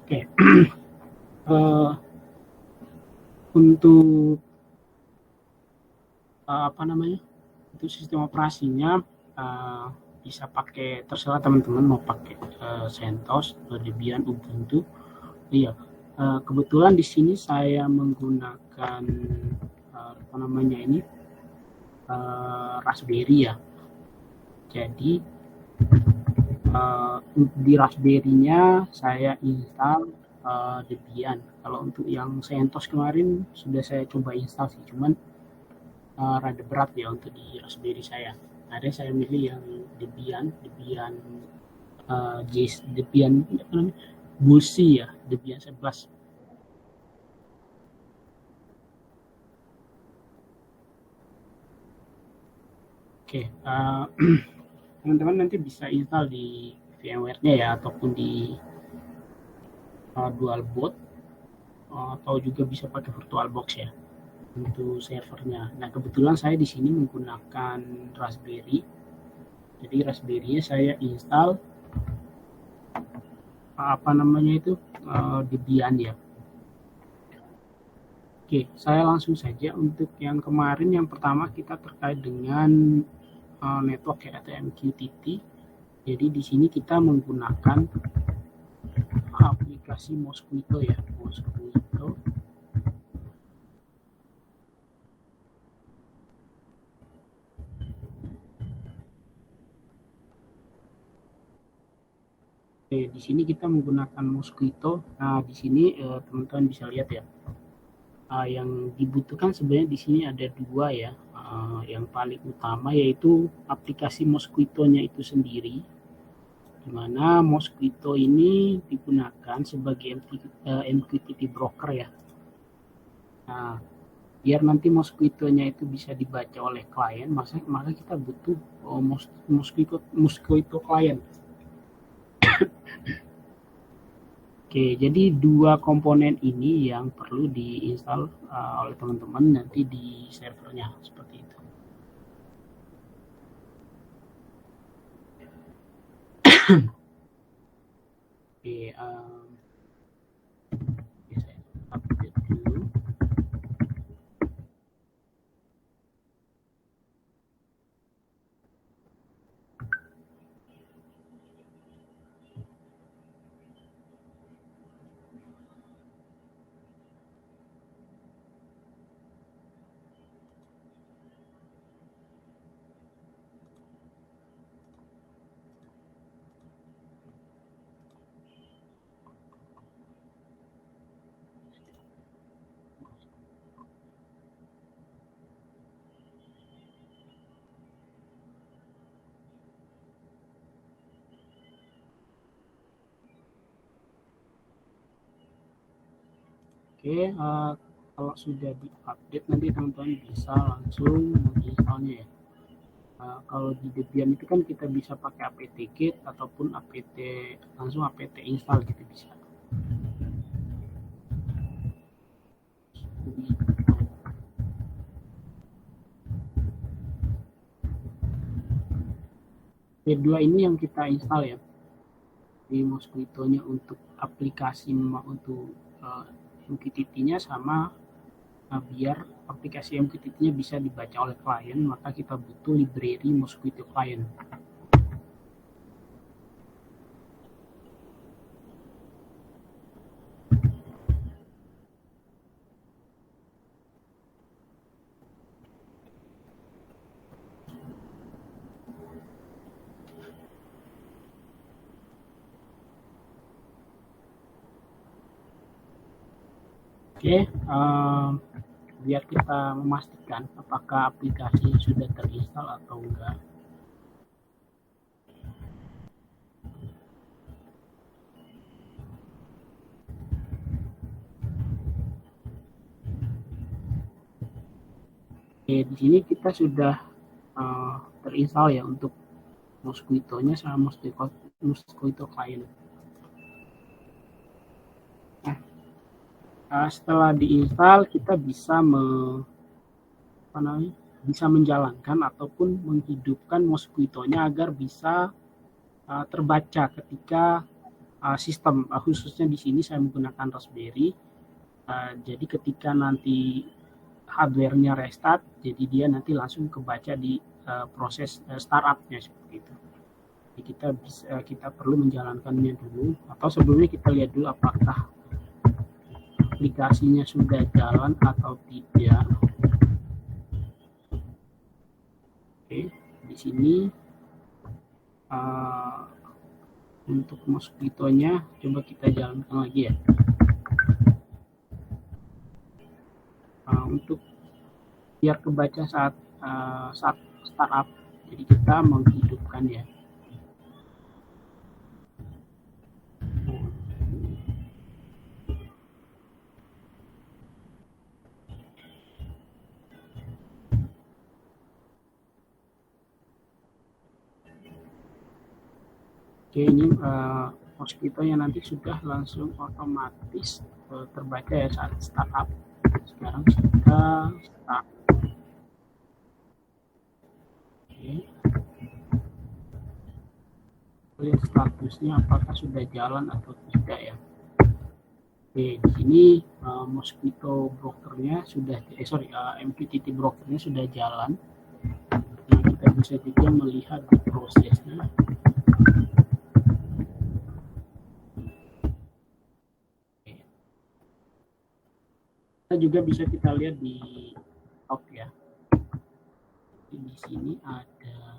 Oke, uh, untuk apa namanya? Itu sistem operasinya bisa pakai, terserah teman-teman mau pakai CentOS, Debian, Ubuntu. Iya, kebetulan di sini saya menggunakan apa namanya ini Raspberry ya. Jadi di Raspberry-nya saya install Debian. Kalau untuk yang CentOS kemarin sudah saya coba install sih, cuman rada berat ya untuk di Raspberry saya. Ada saya milih yang Debian Debian apa namanya? Busi ya, Debian 11. Oke, teman-teman nanti bisa install di VMware-nya ya, ataupun di DualBoot, atau juga bisa pakai VirtualBox ya untuk servernya. Nah, kebetulan saya di sini menggunakan Raspberry. Jadi Raspberry-nya saya install apa namanya itu Debian ya. Oke, saya langsung saja untuk yang kemarin. Yang pertama kita terkait dengan network ya, atau MQTT. Jadi di sini kita menggunakan aplikasi Mosquito ya, Mosquito. Oke, di sini kita menggunakan Mosquito. Nah, di sini teman-teman bisa lihat ya. Yang dibutuhkan sebenarnya di sini ada dua ya. Yang paling utama yaitu aplikasi Mosquito-nya itu sendiri, di mana Mosquito ini digunakan sebagai MQTT broker ya. Nah, biar nanti Mosquito-nya itu bisa dibaca oleh klien, maka kita butuh Mosquito client. Oke, jadi dua komponen ini yang perlu diinstal oleh teman-teman nanti di servernya, seperti itu. Oke, saya update dulu. Oke, kalau sudah diupdate nanti teman-teman bisa langsung menginstalnya ya. Kalau di Debian itu kan kita bisa pakai apt-get ataupun langsung apt install gitu bisa. Kedua ini yang kita install ya di Mosquito-nya untuk aplikasi untuk MQTT-nya, sama biar aplikasi MQTT-nya bisa dibaca oleh klien, maka kita butuh library Mosquito client. Oke, biar kita memastikan apakah aplikasi sudah terinstall atau enggak. Oke, di sini kita sudah terinstall ya untuk Mosquito-nya sama Mosquito client. Setelah diinstal kita bisa menjalankan ataupun menghidupkan Mosquito-nya agar bisa terbaca ketika sistem, khususnya di sini saya menggunakan Raspberry. Jadi ketika nanti hardware-nya restart, jadi dia nanti langsung kebaca di proses startup-nya seperti itu. Jadi kita perlu menjalankannya dulu, atau sebelumnya kita lihat dulu apakah aplikasinya sudah jalan atau tidak. Oke, di sini untuk Mosquito-nya coba kita jalankan lagi ya. Untuk biar kebaca saat startup, jadi kita menghidupkan ya. Oke, ini Mosquito-nya nanti sudah langsung otomatis terbaca ya saat startup. Sekarang kita start. Oke. Lihat statusnya apakah sudah jalan atau tidak ya. Oke, di sini Mosquito brokernya sudah, MQTT brokernya sudah jalan. Nah, kita bisa juga melihat di prosesnya. Kita juga bisa kita lihat di top ya. Di sini ada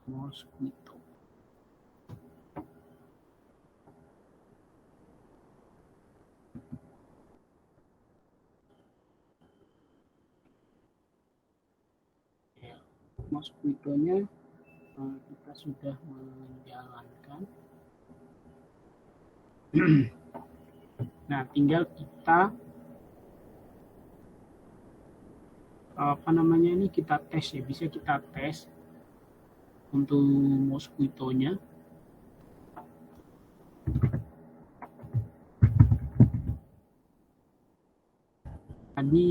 Mosquito. Mosquito-nya kita sudah menjalankan. Nah, tinggal kita kita tes ya, bisa kita tes untuk Mosquito-nya. Tadi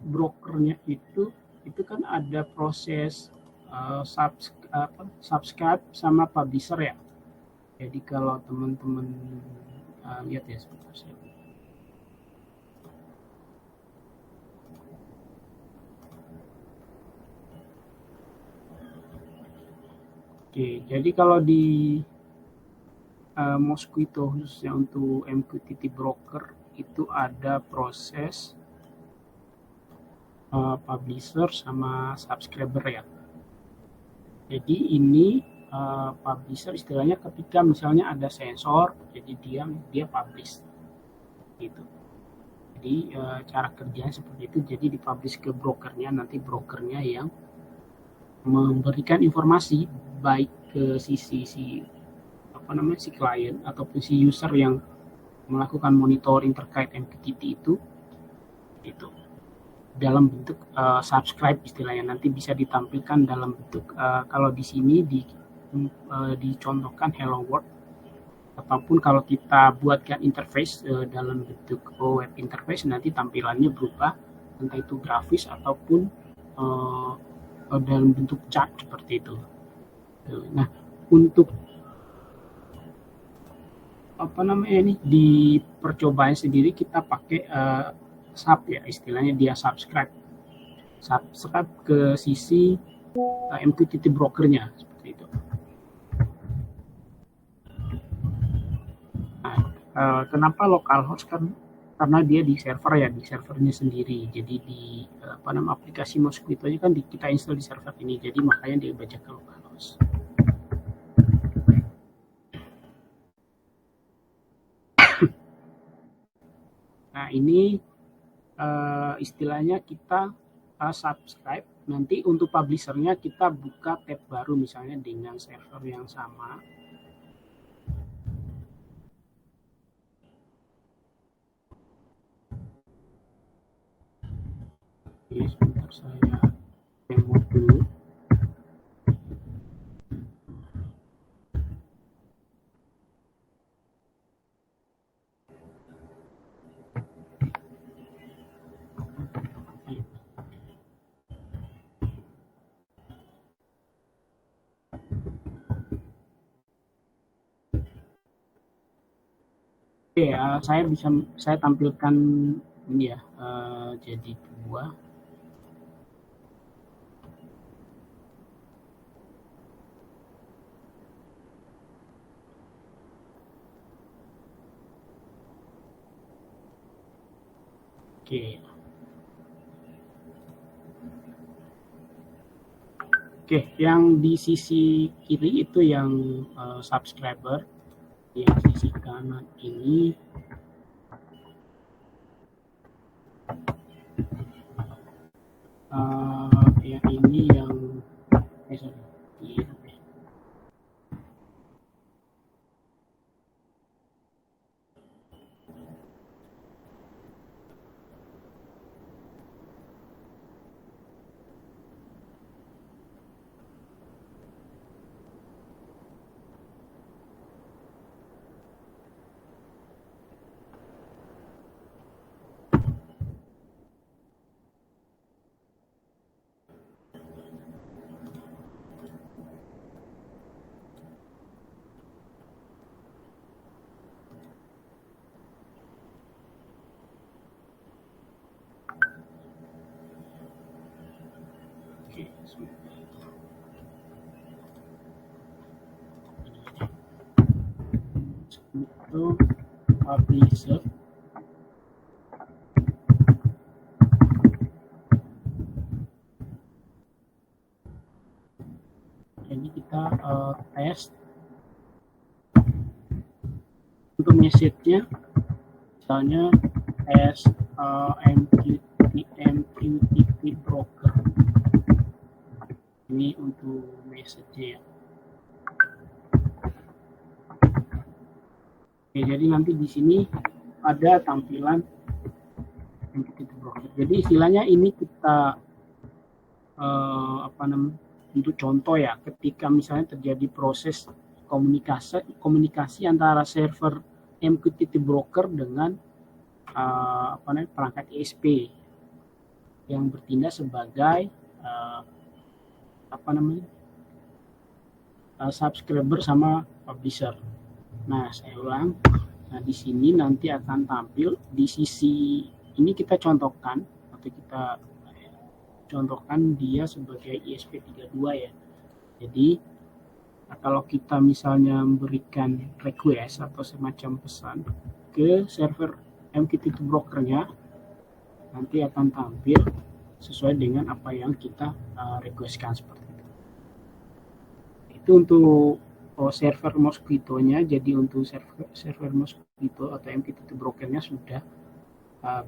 brokernya itu kan ada proses subscribe sama publisher ya. Jadi kalau teman-teman lihat ya sebentar saya. Oke, jadi kalau di Mosquito khususnya untuk MQTT broker itu ada proses publisher sama subscriber ya. Jadi ini publisher istilahnya ketika misalnya ada sensor, jadi dia publish gitu. Jadi cara kerjanya seperti itu, jadi dipublish ke brokernya, nanti brokernya yang memberikan informasi baik ke si klien ataupun si user yang melakukan monitoring terkait MQTT itu dalam bentuk subscribe istilahnya, nanti bisa ditampilkan dalam bentuk kalau di sini dicontohkan hello world, ataupun kalau kita buatkan interface dalam bentuk web interface, nanti tampilannya berubah entah itu grafis ataupun dalam bentuk chart seperti itu. Nah, untuk di percobaan sendiri kita pakai sub ya, istilahnya dia subscribe ke sisi MQTT brokernya seperti itu. Nah, kenapa localhost kan karena dia di server ya, di servernya sendiri. Jadi di aplikasi Mosquito-nya kan kita install di server ini, jadi makanya dia baca ke localhost. Nah, ini istilahnya kita subscribe. Nanti untuk publishernya kita buka tab baru misalnya dengan server yang sama. Oke, sebentar saya demo dulu. Oke, saya tampilkan ini ya, jadi dua. Oke. Oke, yang di sisi kiri itu yang subscriber, yang sisi kanan ini yang ini yang sorry, oke, itu publisher. Ini kita tes untuk message-nya, misalnya tes MQTT broker. Ini untuk message-nya ya. Oke, jadi nanti di sini ada tampilan MQTT broker. Jadi istilahnya ini kita untuk contoh ya, ketika misalnya terjadi proses komunikasi antara server MQTT broker dengan perangkat ISP yang bertindak sebagai subscriber sama publisher. Nah, saya ulang. Nah, di sini nanti akan tampil di sisi ini kita contohkan atau kita contohkan dia sebagai ISP32 ya. Jadi kalau kita misalnya memberikan request atau semacam pesan ke server MQTT brokernya, nanti akan tampil sesuai dengan apa yang kita requestkan seperti itu. Itu untuk server Mosquito-nya. Jadi untuk server Mosquito atau MQTT brokernya sudah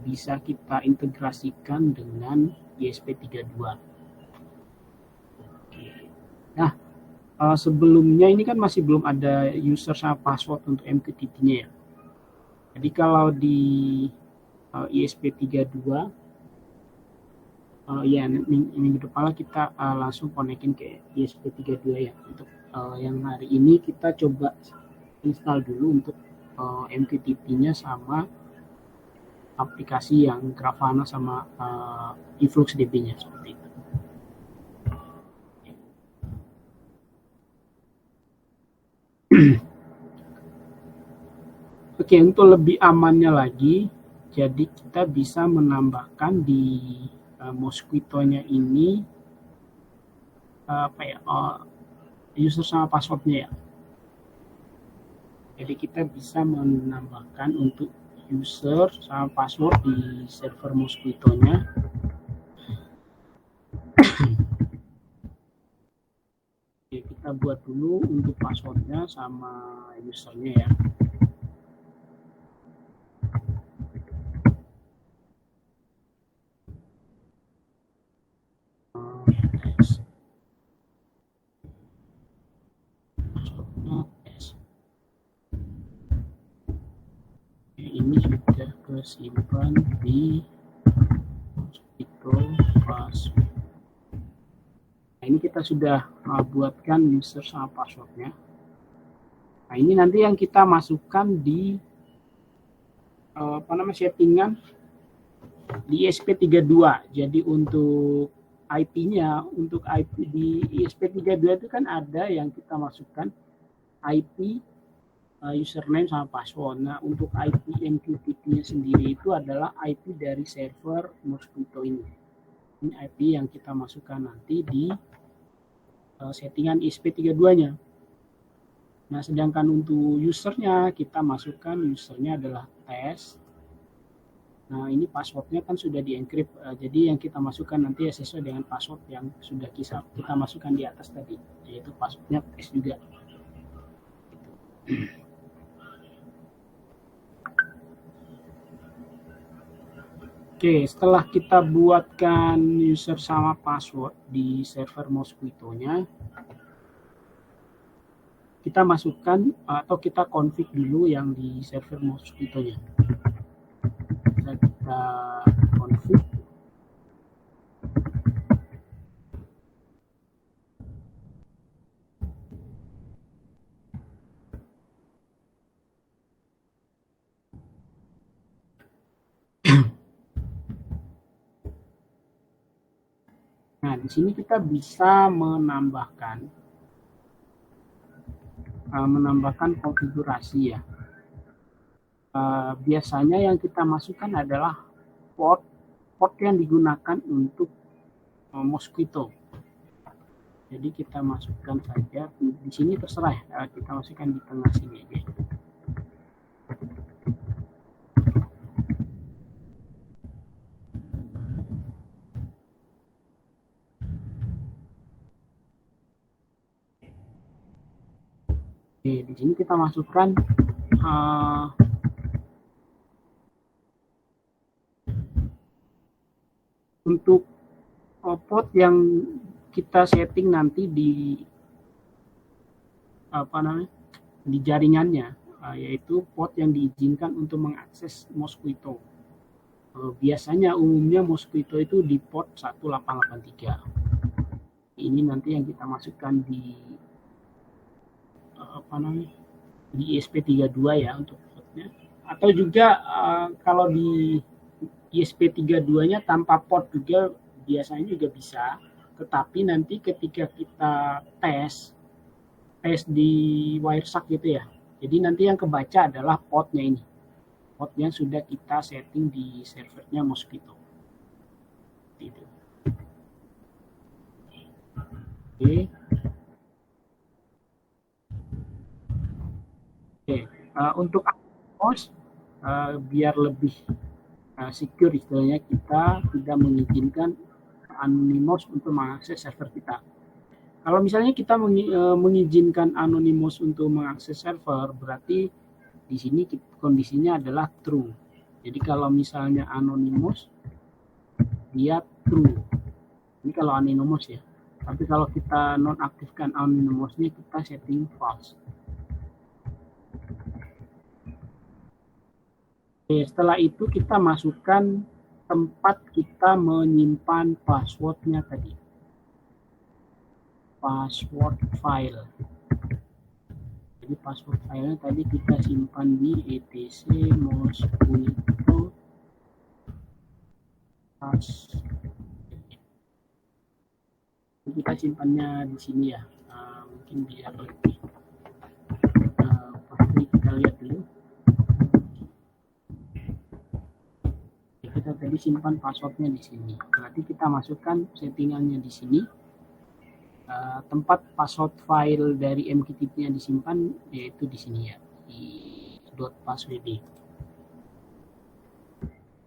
bisa kita integrasikan dengan ISP32. Nah, sebelumnya ini kan masih belum ada user sama password untuk MQTT-nya ya. Jadi kalau di ISP32 ya minggu depan kita langsung konekin ke ISP32 ya. Untuk yang hari ini kita coba install dulu untuk MQTT-nya sama aplikasi yang Grafana sama InfluxDB-nya seperti itu. Oke, untuk lebih amannya lagi, jadi kita bisa menambahkan di Mosquito-nya ini user sama password-nya ya. Jadi kita bisa menambahkan untuk user sama password di server Mosquito-nya. Oke, kita buat dulu untuk password-nya sama user-nya ya. Ini sudah kesimpan di Mosquito password. Nah, ini kita sudah buatkan user sama passwordnya. Nah, ini nanti yang kita masukkan di settingan di ISP32. Jadi untuk IP-nya, untuk IP di ISP32 itu kan ada yang kita masukkan IP username sama password. Nah, untuk IP MQTT-nya sendiri itu adalah IP dari server Mosquito ini. Ini IP yang kita masukkan nanti di settingan ESP32-nya. Nah, sedangkan untuk usernya, kita masukkan usernya adalah tes. Nah, ini passwordnya kan sudah di-encrypt, jadi yang kita masukkan nanti ya sesuai dengan password yang sudah kita masukkan di atas tadi, yaitu passwordnya tes juga. Oke, setelah kita buatkan user sama password di server Mosquito-nya, kita masukkan atau kita config dulu yang di server Mosquito-nya. Kita config. Nah, di sini kita bisa menambahkan konfigurasi ya. Biasanya yang kita masukkan adalah port yang digunakan untuk Mosquito. Jadi kita masukkan saja di sini, terserah ya, kita masukkan di tengah sini aja. Oke, di sini kita masukkan untuk port yang kita setting nanti di di jaringannya, yaitu port yang diizinkan untuk mengakses Mosquito. Biasanya umumnya Mosquito itu di port 1883. Ini nanti yang kita masukkan di di ESP32 ya untuk portnya. Atau juga kalau di ESP32-nya tanpa port juga biasanya juga bisa, tetapi nanti ketika kita tes di Wireshark gitu ya, jadi nanti yang kebaca adalah portnya ini, port yang sudah kita setting di servernya Mosquito. Gitu. Oke. Untuk host biar lebih secure istilahnya, kita tidak mengizinkan Anonymous untuk mengakses server kita. Kalau misalnya kita mengizinkan Anonymous untuk mengakses server, berarti di sini kondisinya adalah true. Jadi kalau misalnya Anonymous, dia true. Ini kalau Anonymous ya. Tapi kalau kita nonaktifkan Anonymousnya, kita setting false. Oke, setelah itu kita masukkan tempat kita menyimpan passwordnya tadi. Password file. Jadi password filenya tadi kita simpan di etc mosquito kita simpannya di sini ya, mungkin biar lebih pasti. Kita lihat dulu. Kita tadi simpan passwordnya di sini. Berarti kita masukkan settingannya di sini. Tempat password file dari MQTT-nya disimpan yaitu di sini ya, di .passwd.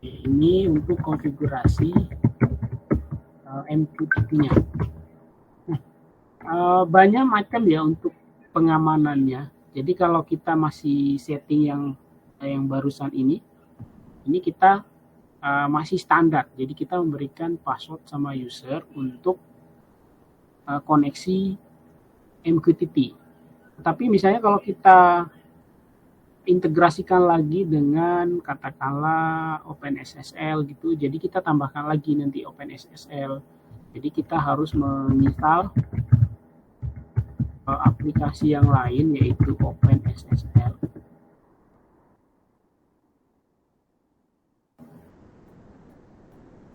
Ini untuk konfigurasi MQTT-nya. Banyak macam ya untuk pengamanannya. Jadi kalau kita masih setting yang barusan ini kita masih standar. Jadi kita memberikan password sama user untuk koneksi MQTT. Tapi misalnya kalau kita integrasikan lagi dengan katakanlah OpenSSL gitu, jadi kita tambahkan lagi nanti OpenSSL. Jadi kita harus menginstal aplikasi yang lain yaitu OpenSSL.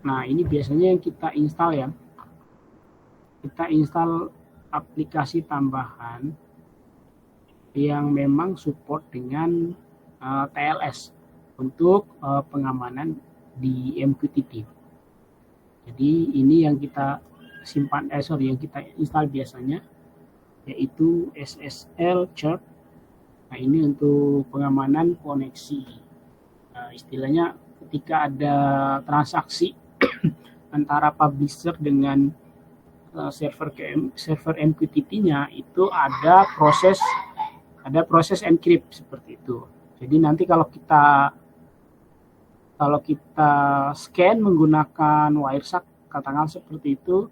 Nah, ini biasanya yang kita install ya. Kita install aplikasi tambahan yang memang support dengan TLS untuk pengamanan di MQTT. Jadi ini yang kita simpan, yang kita install biasanya, yaitu SSL Chirp. Nah, ini untuk pengamanan koneksi. Istilahnya ketika ada transaksi antara publisher dengan server MQTT-nya, itu ada proses encrypt seperti itu. Jadi nanti kalau kita scan menggunakan Wireshark, katakan seperti itu,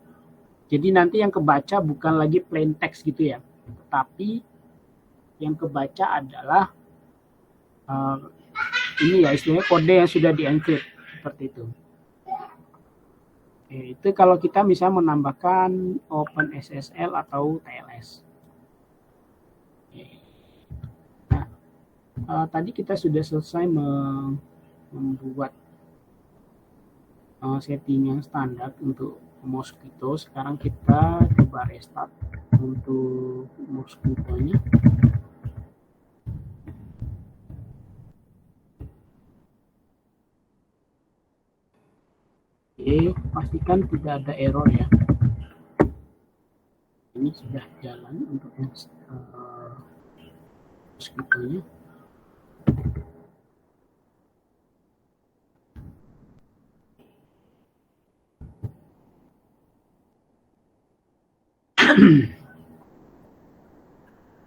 jadi nanti yang kebaca bukan lagi plain text gitu ya, tetapi yang kebaca adalah ini ya, istilahnya kode yang sudah di-encrypt seperti itu. Itu kalau kita bisa menambahkan OpenSSL atau TLS. Nah, tadi kita sudah selesai membuat setting yang standar untuk Mosquito. Sekarang kita coba restart untuk Mosquito-nya. Pastikan tidak ada error ya. Ini sudah jalan untuk Mosquito-nya.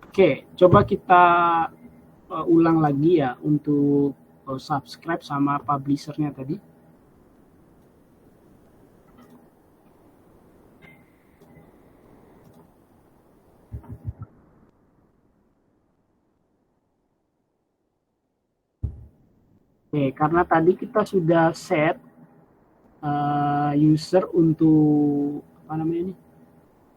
Oke, coba kita ulang lagi ya untuk subscribe sama publisher-nya tadi. Oke, karena tadi kita sudah set user untuk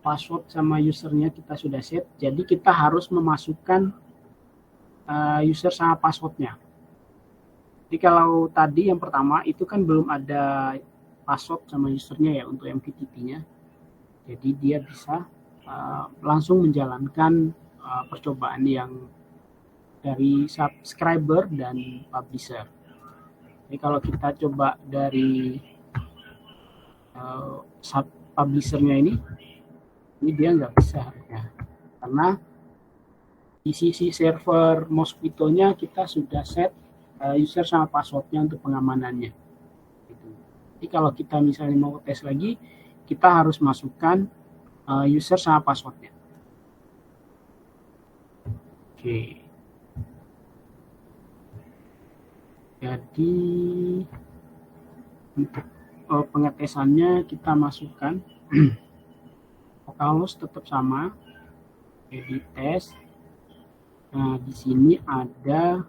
password sama usernya kita sudah set, jadi kita harus memasukkan user sama passwordnya. Jadi kalau tadi yang pertama itu kan belum ada password sama usernya ya untuk MQTT-nya, jadi dia bisa langsung menjalankan percobaan yang dari subscriber dan publisher. Jadi kalau kita coba dari publisher-nya ini dia nggak bisa ya, karena di sisi server Mosquito-nya kita sudah set user sama password-nya untuk pengamanannya. Jadi kalau kita misalnya mau tes lagi, kita harus masukkan user sama password-nya. Oke. Jadi untuk pengetesannya kita masukkan localhost tetap sama, edit test. Nah, di sini ada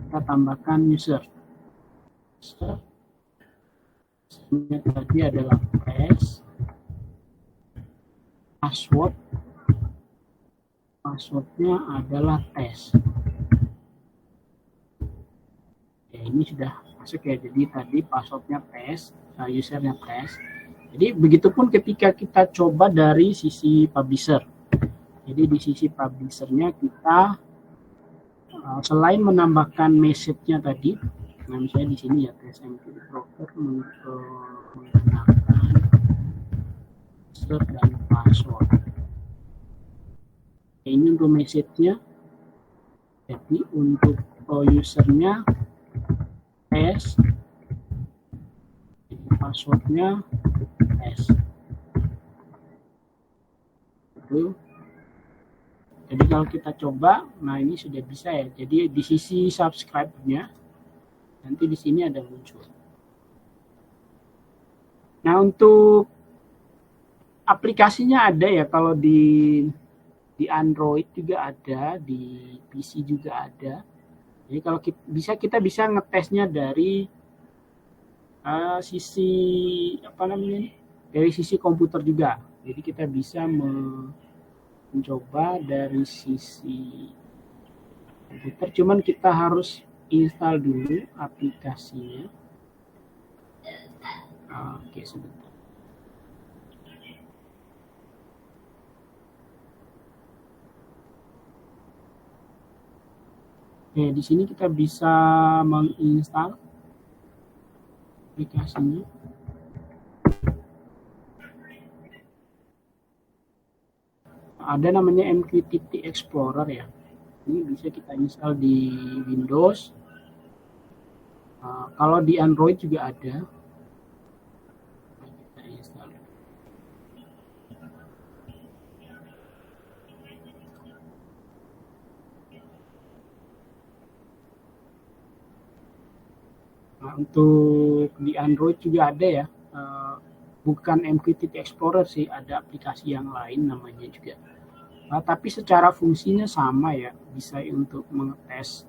kita tambahkan user. Ini tadi adalah test, passwordnya adalah test. Ya, ini sudah masuk ya, jadi tadi passwordnya test, usernya test. Jadi begitupun ketika kita coba dari sisi publisher. Jadi di sisi publishernya kita selain menambahkan message-nya tadi, nah misalnya di sini ya TSMP broker menggunakan user dan password. Ini untuk message-nya. Jadi untuk usernya S, passwordnya S. Itu. Jadi kalau kita coba, nah ini sudah bisa ya. Jadi di sisi subscribe-nya, nanti di sini ada muncul. Nah untuk aplikasinya ada ya, kalau di Android juga ada, di PC juga ada. Jadi kalau kita bisa ngetesnya dari sisi dari sisi komputer juga. Jadi kita bisa mencoba dari sisi komputer, cuman kita harus install dulu aplikasinya. Oke, sebentar. Oke, di sini kita bisa menginstal aplikasinya. Ada namanya MQTT Explorer ya. Ini bisa kita install di Windows. Kalau di Android juga ada. Kita install. Nah, untuk di Android juga ada ya. Bukan MQTT Explorer sih, ada aplikasi yang lain namanya juga. Tapi secara fungsinya sama ya, bisa untuk mengetes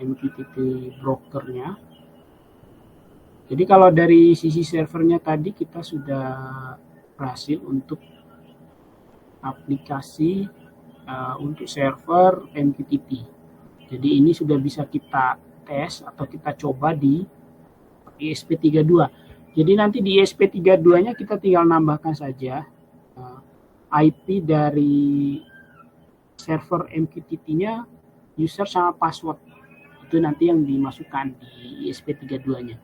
MQTT brokernya. Jadi kalau dari sisi servernya tadi kita sudah berhasil untuk aplikasi untuk server MQTT. Jadi ini sudah bisa kita tes atau kita coba di ESP32. Jadi nanti di ESP32-nya kita tinggal nambahkan saja IP dari server MQTT-nya, user sama password. Itu nanti yang dimasukkan di ESP32-nya.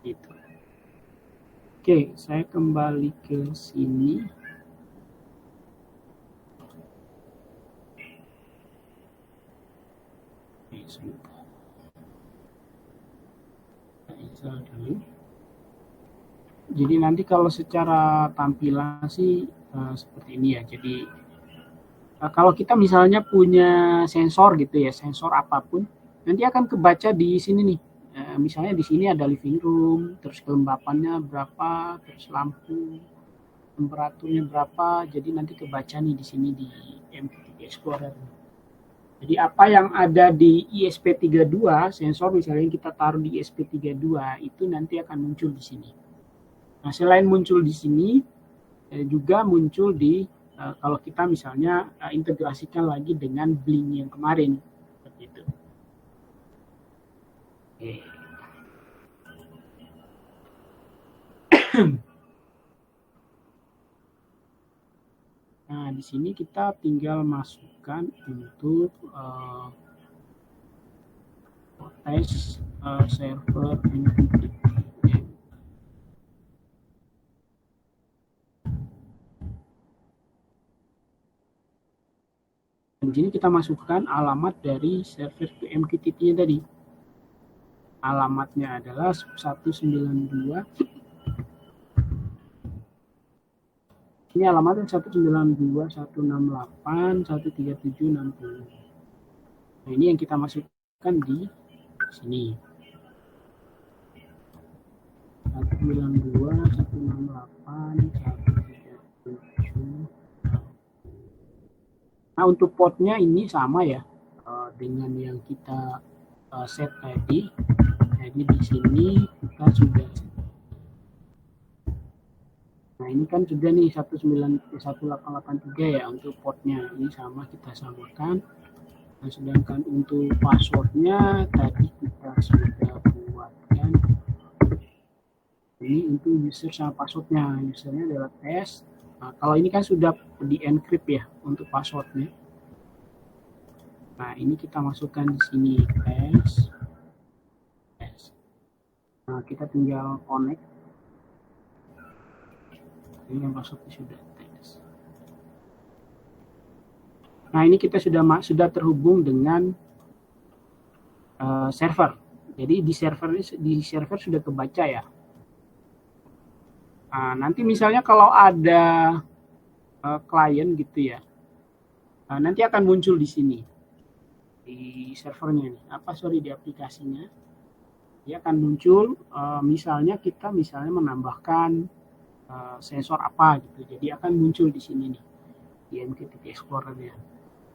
Gitu. Oke, saya kembali ke sini. Oke, sebentar. Kita install dulu. Jadi nanti kalau secara tampilan sih seperti ini ya. Jadi kalau kita misalnya punya sensor gitu ya, sensor apapun, nanti akan kebaca di sini nih. Misalnya di sini ada living room, terus kelembapannya berapa, terus lampu, temperaturnya berapa. Jadi nanti kebaca nih di sini di MQTT Explorer. Jadi apa yang ada di ESP32, sensor misalnya yang kita taruh di ESP32 itu nanti akan muncul di sini. Nah, selain muncul di sini, juga muncul di kalau kita misalnya integrasikan lagi dengan Blink yang kemarin, seperti itu. Oke. Nah, di sini kita tinggal masukkan untuk tes server MQTT. Di sini kita masukkan alamat dari server MQTT-nya tadi. Alamatnya adalah 192. Ini alamatnya 192.168.137.60. Nah, ini yang kita masukkan di sini. 192.168.137. Nah, untuk portnya ini sama ya dengan yang kita set tadi. Jadi di sini kita sudah. Nah, ini kan sudah nih 19883 ya untuk portnya. Ini sama, kita samakan. Nah, sedangkan untuk passwordnya tadi kita sudah buatkan. Ini untuk user sama passwordnya. Usernya adalah tes. Nah, kalau ini kan sudah di encrypt ya untuk passwordnya. Nah, ini kita masukkan di sini tes. Nah, kita tinggal connect. Ini yang masuknya sudah tes. Nah, ini kita sudah terhubung dengan server. Jadi di server sudah kebaca ya. Nah, nanti misalnya kalau ada klien gitu ya, nanti akan muncul di sini di servernya nih. Di aplikasinya dia akan muncul. Misalnya kita menambahkan sensor apa gitu, jadi akan muncul di sini nih di MQTT Explorer-nya.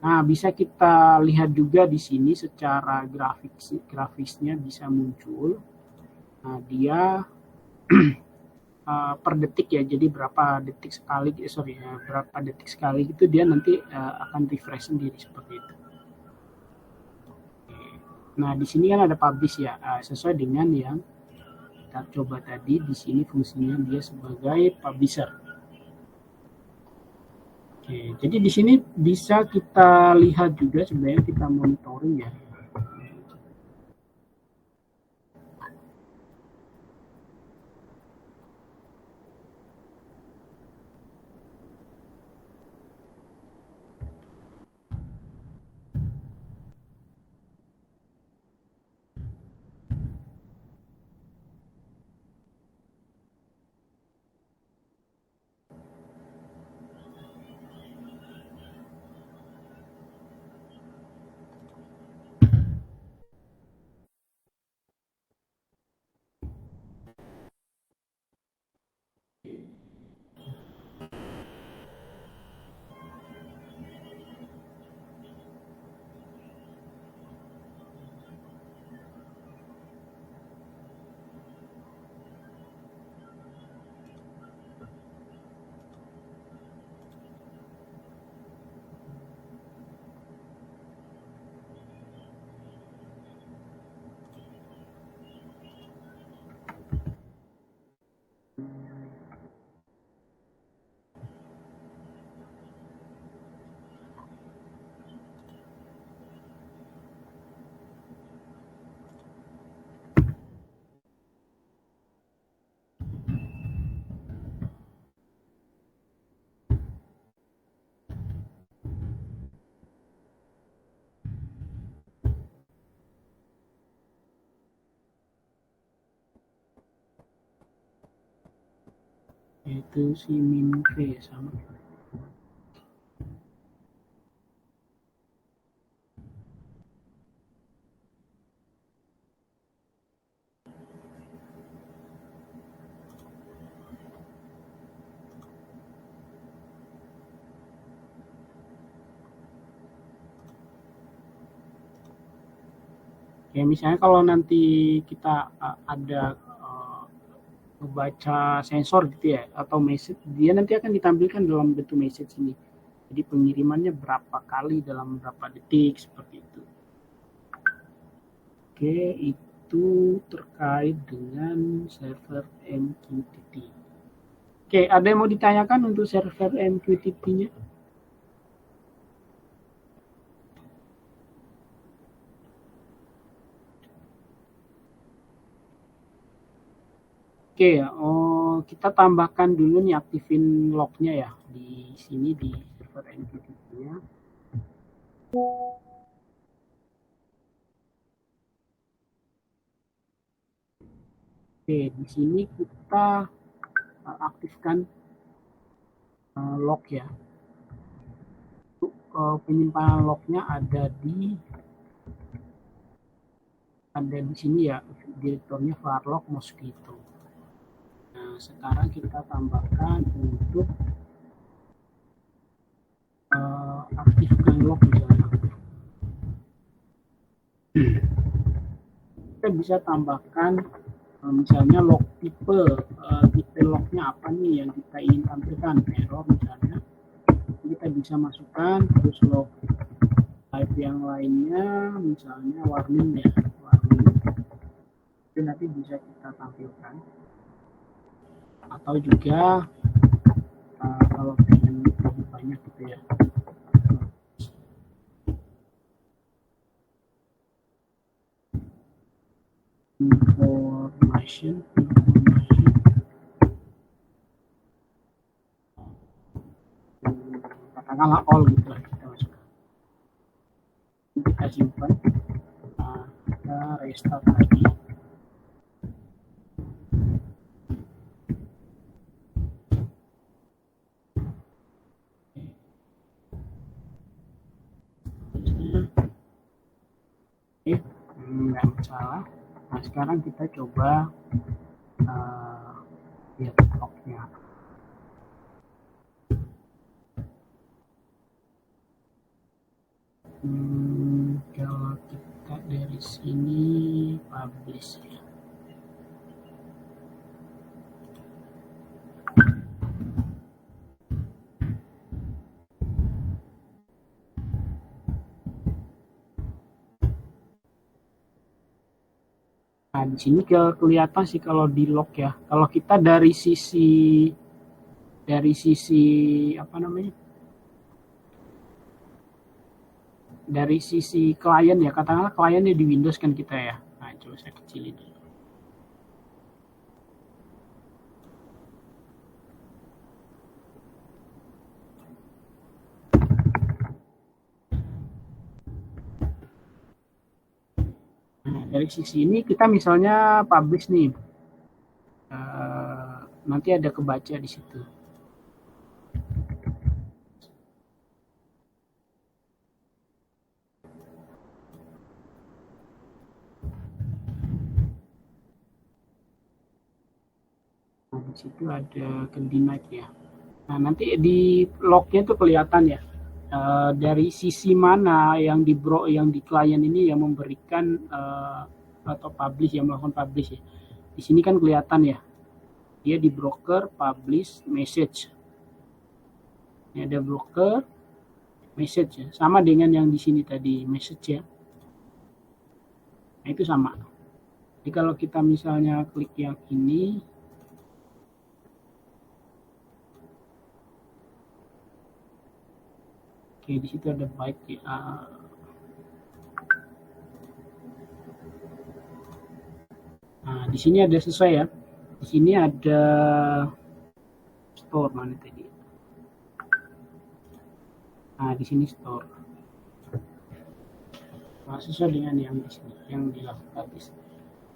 Nah, bisa kita lihat juga di sini secara grafisnya bisa muncul. Nah, dia per detik ya, jadi berapa detik sekali gitu dia nanti akan refresh sendiri seperti itu. Nah, di sini kan ada publish ya, sesuai dengan yang kita coba tadi. Di sini fungsinya dia sebagai publisher. Oke, jadi di sini bisa kita lihat juga sebenarnya, kita monitoring ya yaitu si min v sama. Ya misalnya kalau nanti kita ada membaca sensor gitu ya atau message, dia nanti akan ditampilkan dalam bentuk message ini. Jadi pengirimannya berapa kali dalam berapa detik seperti itu. Oke, itu terkait dengan server MQTT. Oke, ada yang mau ditanyakan untuk server MQTT-nya? Oke, kita tambahkan dulu nih, aktifin lognya ya di sini di server MQTT-nya. Oke, di sini kita aktifkan log ya. Untuk penyimpanan lognya ada di sini ya, direkturnya varlog mosquito. Nah, sekarang kita tambahkan untuk aktifkan log misalnya. Kita bisa tambahkan misalnya log tipe, tipe lognya apa nih yang kita ingin tampilkan, error misalnya. Kita bisa masukkan, terus log type yang lainnya misalnya warning ya, warning. Itu nanti bisa kita tampilkan. Atau juga kalau pengen lebih banyak gitu ya, information katakanlah all gitu lah, kita masukkan, kita simpan, kita restart lagi. Nggak masalah. Nah sekarang kita coba lihat lognya. Kalau kita dari sini publish ya. Nah, di sini kelihatan sih kalau di log ya. Kalau kita dari sisi apa namanya? Dari sisi klien ya, katakanlah kliennya di Windows kan kita ya. Nah, coba saya kecilin dulu. Nah, dari sisi ini kita misalnya publish nih. Nanti ada kebaca di situ. Nah, di situ ada denied ya. Nah, nanti di lognya tuh kelihatan ya. Dari sisi mana yang di klien ini yang memberikan atau publish, yang melakukan publish ya. Di sini kan kelihatan ya. Dia di broker, publish, message. Ini ada broker, message ya. Sama dengan yang di sini tadi, message ya. Nah, itu sama. Jadi kalau kita misalnya klik yang ini, oke, di situ ada byte ya. Nah, di sini ada sesuai ya. Di sini ada store mana tadi. Nah, di sini store. Nah, sesuai dengan yang di sini, yang dilakukan.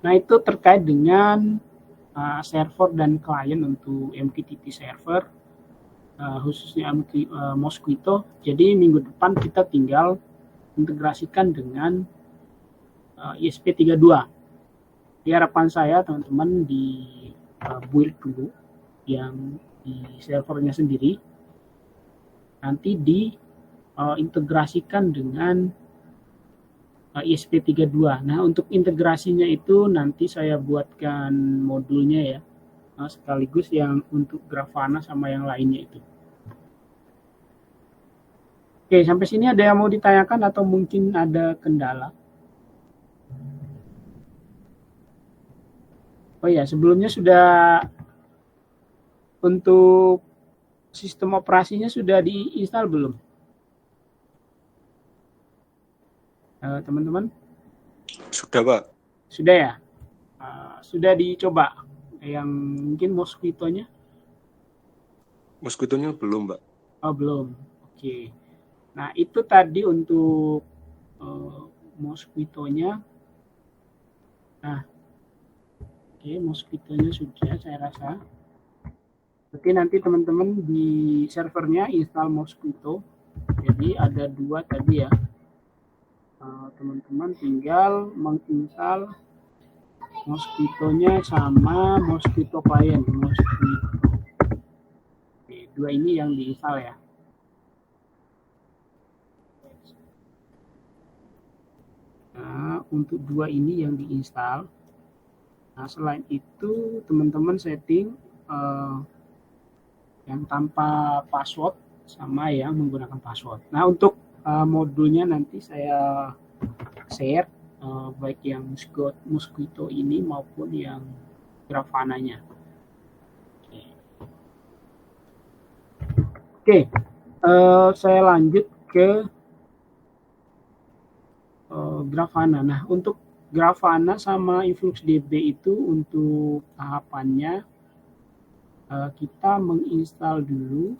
Nah, itu terkait dengan server dan klien untuk MQTT server, khususnya Mosquito. Jadi minggu depan kita tinggal integrasikan dengan ESP32. Jadi harapan saya teman-teman di build dulu yang di servernya sendiri, nanti diintegrasikan dengan ESP32. Nah, untuk integrasinya itu nanti saya buatkan modulnya ya, sekaligus yang untuk Grafana sama yang lainnya itu. Oke, sampai sini ada yang mau ditanyakan atau mungkin ada kendala? Oh ya, sebelumnya sudah untuk sistem operasinya sudah diinstal belum? Teman-teman? Sudah, Pak. Sudah ya? Sudah dicoba yang mungkin Mosquito-nya? Mosquito-nya belum, Pak. Oh, belum. Oke. Nah, itu tadi untuk Mosquito-nya. Nah, oke, Mosquito-nya sudah saya rasa. Berarti nanti teman-teman di servernya install Mosquito. Jadi ada 2 tadi ya. Teman-teman tinggal menginstal Mosquito-nya sama Mosquito client. Mosquito. Oke, 2 ini yang diinstal ya. Nah, untuk 2 ini yang diinstal. Nah, selain itu teman-teman setting yang tanpa password sama yang menggunakan password. Nah, untuk modulnya nanti saya share baik yang Mosquito ini maupun yang Grafana-nya. Oke, saya lanjut ke Grafana. Nah, untuk Grafana sama InfluxDB itu untuk tahapannya kita menginstal dulu.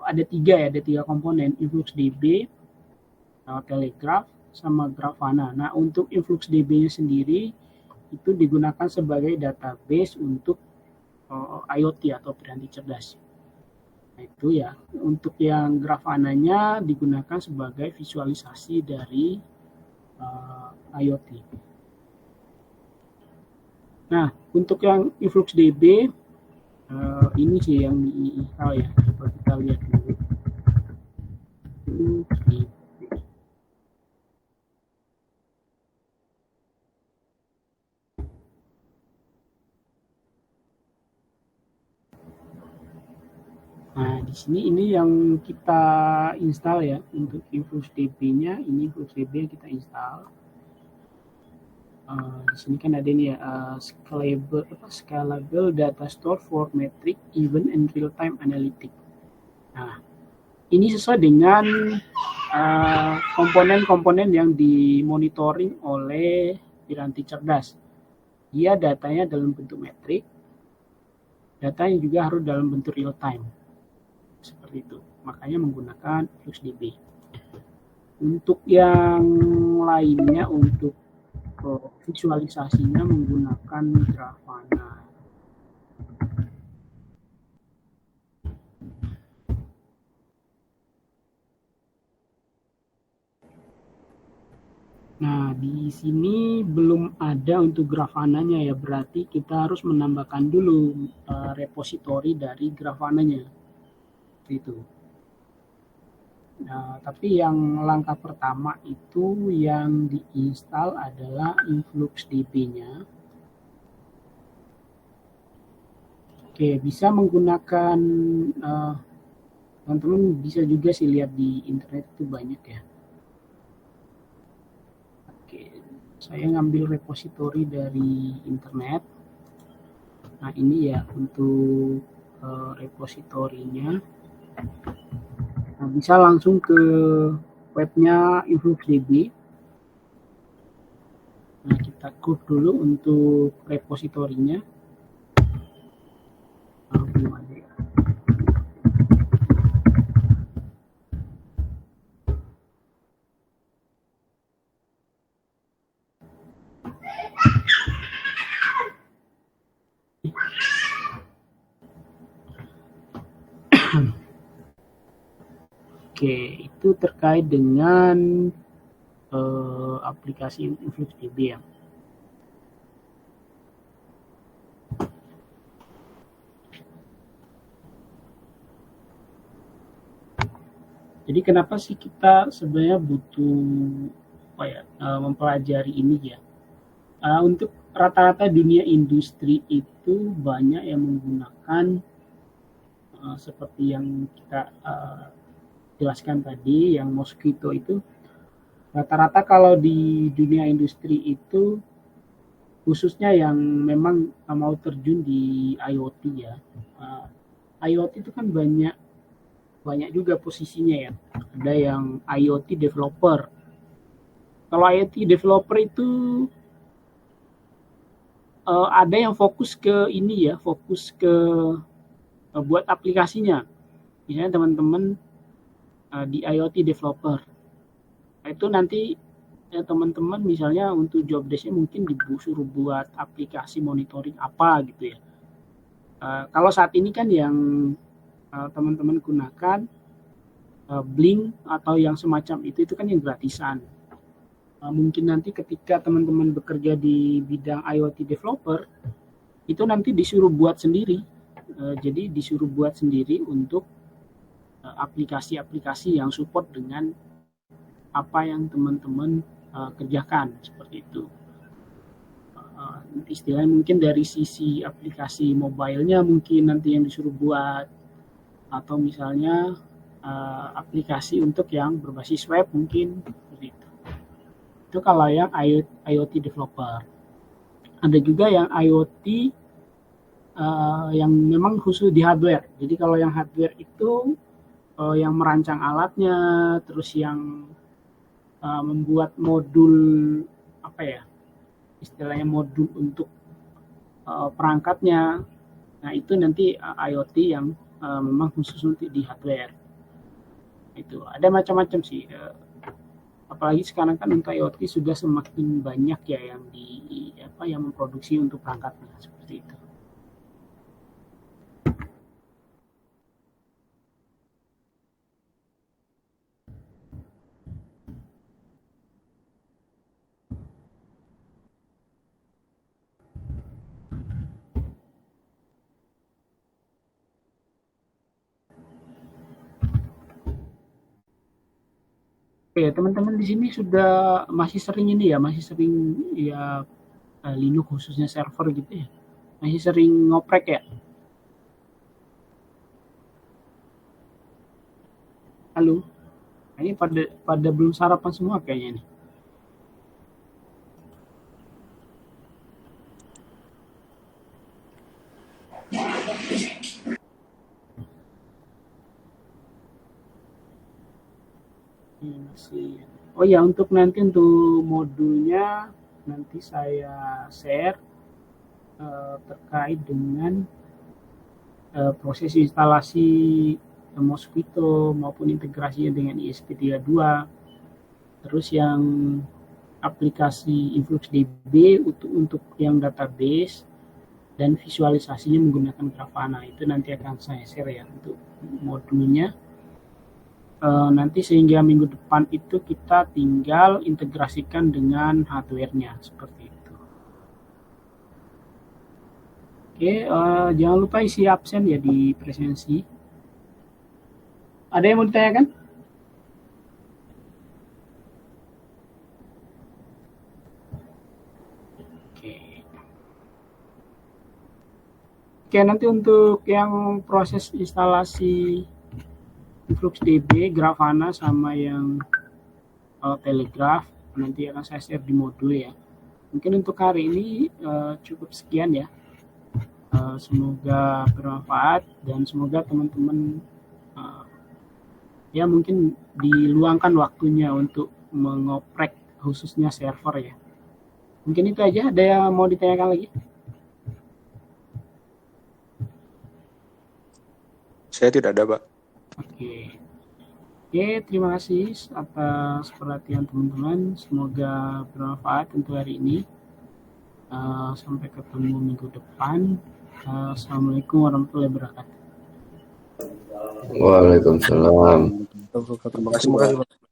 Ada 3 ya, ada 3 komponen, InfluxDB, Telegraph, sama Grafana. Nah, untuk InfluxDB-nya sendiri itu digunakan sebagai database untuk IoT atau piranti cerdas. Nah, itu ya. Untuk yang Grafana-nya digunakan sebagai visualisasi dari IoT. Nah, untuk yang InfluxDB ini sih yang diinstal ya. Coba kita lihat dulu. InfluxDB. Nah, di sini ini yang kita install ya untuk InfluxDB-nya, ini InfluxDB yang kita install. Di sini kan ada ini ya, scalable data store for metric, event, and real-time analytics. Nah, ini sesuai dengan komponen-komponen yang dimonitoring oleh piranti cerdas. Dia datanya dalam bentuk metrik, datanya juga harus dalam bentuk real-time. Seperti itu. Makanya menggunakan InfluxDB. Untuk yang lainnya, untuk visualisasinya menggunakan Grafana. Nah, di sini belum ada untuk Grafana-nya ya, berarti kita harus menambahkan dulu repositori dari Grafana-nya. Itu. Nah, tapi yang langkah pertama itu yang diinstal adalah InfluxDB-nya. Oke, bisa menggunakan teman-teman bisa juga sih lihat di internet itu banyak ya. Oke, saya ngambil repositori dari internet. Nah, ini ya untuk repositorinya. Nah, bisa langsung ke webnya InfluxDB. Nah, kita klik dulu untuk repositorinya. Belum ada ya. Oke, itu terkait dengan aplikasi InfluxDB ya. Jadi kenapa sih kita sebenarnya butuh mempelajari ini ya? Untuk rata-rata dunia industri itu banyak yang menggunakan seperti yang kita jelaskan tadi, yang Mosquito itu rata-rata kalau di dunia industri itu khususnya yang memang mau terjun di IoT ya. IoT itu kan banyak juga posisinya ya. Ada yang IoT developer. Kalau IoT developer itu ada yang fokus ke ini ya, fokus ke buat aplikasinya. Misalnya teman-teman di IoT developer. Itu nanti teman-teman misalnya untuk job desk-nya mungkin disuruh buat aplikasi monitoring apa gitu ya. Kalau saat ini kan yang teman-teman gunakan Blink atau yang semacam itu kan yang gratisan. Mungkin nanti ketika teman-teman bekerja di bidang IoT developer, itu nanti disuruh buat sendiri. Jadi disuruh buat sendiri untuk aplikasi-aplikasi yang support dengan apa yang teman-teman kerjakan seperti itu. Istilahnya mungkin dari sisi aplikasi mobile-nya mungkin nanti yang disuruh buat, atau misalnya aplikasi untuk yang berbasis web mungkin seperti itu. Itu kalau yang IoT developer. Ada juga yang IoT yang memang khusus di hardware. Jadi kalau yang hardware itu yang merancang alatnya, terus yang membuat modul istilahnya modul untuk perangkatnya. Nah itu nanti IoT yang memang khusus untuk di hardware. Itu ada macam-macam sih. Apalagi sekarang kan untuk IoT sudah semakin banyak ya yang memproduksi untuk perangkatnya seperti itu. Oke, teman-teman di sini sudah masih sering Linux khususnya server gitu ya. Masih sering ngoprek ya. Halo. Ini pada belum sarapan semua kayaknya nih. Oh ya, untuk modulnya nanti saya share terkait dengan proses instalasi Mosquito maupun integrasinya dengan ESP32. Terus yang aplikasi InfluxDB untuk yang database dan visualisasinya menggunakan Grafana. Itu nanti akan saya share ya untuk modulnya. Nanti sehingga minggu depan itu kita tinggal integrasikan dengan hardware-nya seperti itu. Oke, jangan lupa isi absen ya di presensi. Ada yang mau ditanyakan? Oke, nanti untuk yang proses instalasi InfluxDB, Grafana sama yang Telegraph nanti akan saya share di modul ya. Mungkin untuk hari ini cukup sekian ya. Semoga bermanfaat dan semoga teman-teman ya mungkin diluangkan waktunya untuk mengoprek khususnya server ya. Mungkin itu aja. Ada yang mau ditanyakan lagi? Saya tidak ada, Pak. Oke, terima kasih atas perhatian teman-teman. Semoga bermanfaat untuk hari ini. Sampai ketemu minggu depan. Assalamualaikum warahmatullahi wabarakatuh. Waalaikumsalam. Terima kasih, Pak.